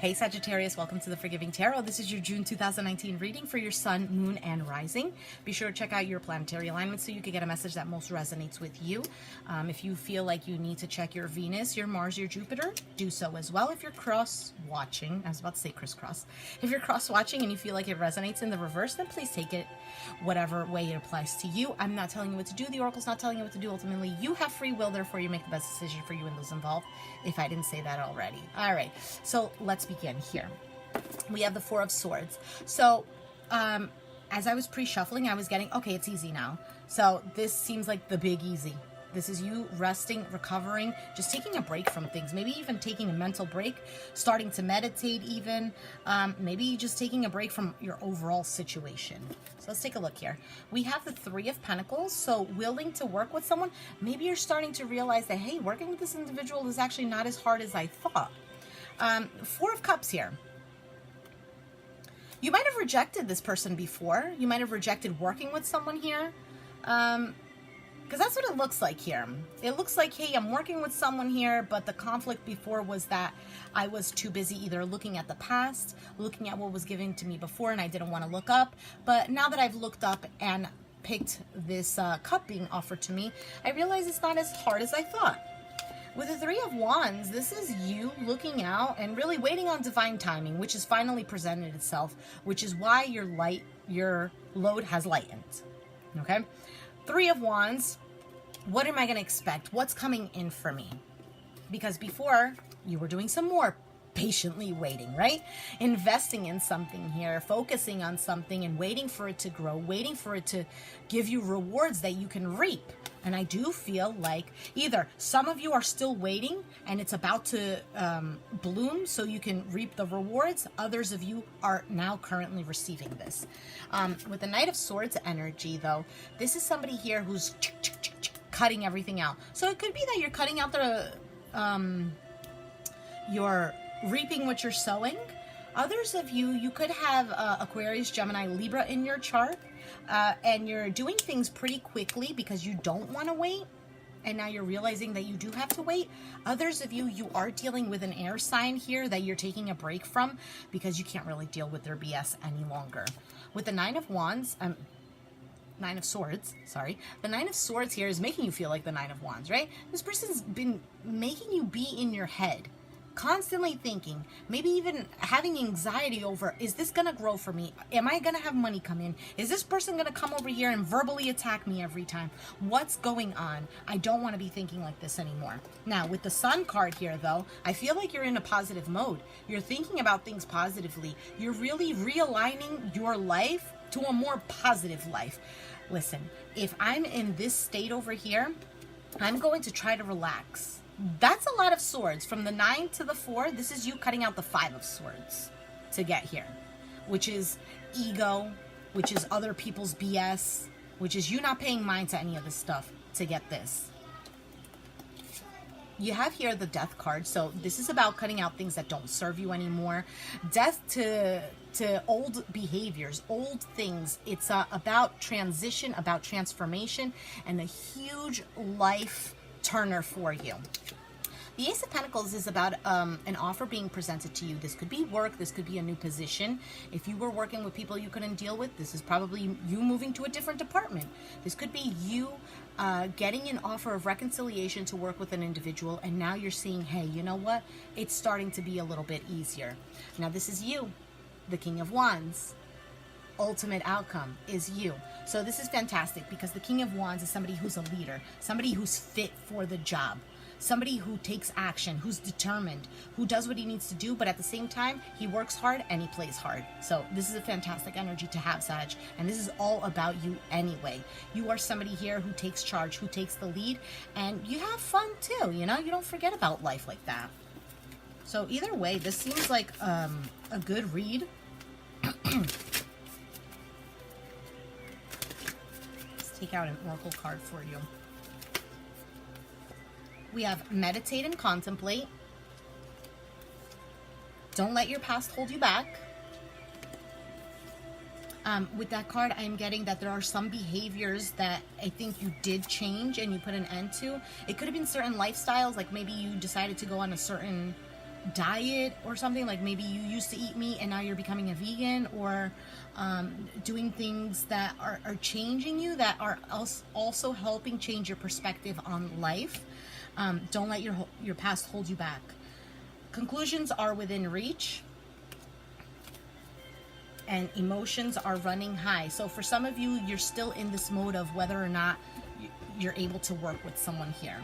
Hey Sagittarius, welcome to the Forgiving Tarot. This is your June 2019 reading for your sun, moon, and rising. Be sure to check out your planetary alignment so you can get a message that most resonates with you. If you feel like you need to check your Venus, your Mars, your Jupiter, do so as well. If you're cross-watching, I was about to say crisscross. If you're cross-watching and you feel like it resonates in the reverse, then please take it whatever way it applies to you. I'm not telling you what to do. The Oracle's not telling you what to do. Ultimately, you have free will, therefore you make the best decision for you and those involved, if I didn't say that already. All right, so let's begin here. We have the Four of Swords. So as I was pre-shuffling, I was getting, okay, it's easy now. So this seems like the big easy. This is you resting, recovering, just taking a break from things. Maybe even taking a mental break, starting to meditate even. Maybe just taking a break from your overall situation. So let's take a look here. We have the Three of Pentacles. So willing to work with someone. Maybe you're starting to realize that, hey, working with this individual is actually not as hard as I thought. Four of Cups here. You might have rejected this person before. You might have rejected working with someone here. Because that's what it looks like here. It looks like, hey, I'm working with someone here, but the conflict before was that I was too busy either looking at the past, looking at what was given to me before, and I didn't want to look up. But now that I've looked up and picked this cup being offered to me, I realize it's not as hard as I thought. With the Three of Wands, this is you looking out and really waiting on divine timing, which has finally presented itself, which is why your load has lightened. Okay? Three of Wands, what am I going to expect? What's coming in for me? Because before, you were doing some more patiently waiting, right? Investing in something here, focusing on something and waiting for it to grow, waiting for it to give you rewards that you can reap. And I do feel like either some of you are still waiting and it's about to bloom so you can reap the rewards. Others of you are now currently receiving this. With the Knight of Swords energy, though, this is somebody here who's cutting everything out. So it could be that you're cutting out you're reaping what you're sowing. Others of you, you could have Aquarius, Gemini, Libra in your chart. And you're doing things pretty quickly because you don't want to wait. And now you're realizing that you do have to wait. Others of you, you are dealing with an air sign here that you're taking a break from because you can't really deal with their BS any longer. With the Nine of Swords, sorry. The Nine of Swords here is making you feel like the Nine of Wands, right? This person's been making you be in your head. Constantly thinking, maybe even having anxiety over, is this going to grow for me? Am I going to have money come in? Is this person going to come over here and verbally attack me every time? What's going on? I don't want to be thinking like this anymore. Now, with the Sun card here, though, I feel like you're in a positive mode. You're thinking about things positively. You're really realigning your life to a more positive life. Listen, if I'm in this state over here, I'm going to try to relax. That's a lot of swords. From the 9 to the 4, this is you cutting out the 5 of swords to get here, which is ego, which is other people's BS, which is you not paying mind to any of this stuff to get this. You have here the Death card, so this is about cutting out things that don't serve you anymore. Death to old behaviors, old things. It's about transition, about transformation, and a huge life turner for you. The Ace of Pentacles is about an offer being presented to you. This could be work. This could be a new position. If you were working with people you couldn't deal with, this is probably you moving to a different department. This could be you getting an offer of reconciliation to work with an individual, and now you're seeing, hey, you know what? It's starting to be a little bit easier. Now this is you, the King of Wands. Ultimate outcome is you. So this is fantastic because the King of Wands is somebody who's a leader, somebody who's fit for the job, somebody who takes action, who's determined, who does what he needs to do, but at the same time, he works hard and he plays hard. So this is a fantastic energy to have, Sag, and this is all about you anyway. You are somebody here who takes charge, who takes the lead, and you have fun too, you know? You don't forget about life like that. So either way, this seems like a good read. Take out an oracle card for you. We have meditate and contemplate. Don't let your past hold you back. With that card, I'm getting that there are some behaviors that I think you did change and you put an end to. It could have been certain lifestyles, like maybe you decided to go on a certain diet or something, like maybe you used to eat meat and now you're becoming a vegan, or doing things that are changing you, that are also helping change your perspective on life. Don't let your past hold you back. Conclusions are within reach, and emotions are running high. So for some of you, you're still in this mode of whether or not you're able to work with someone here.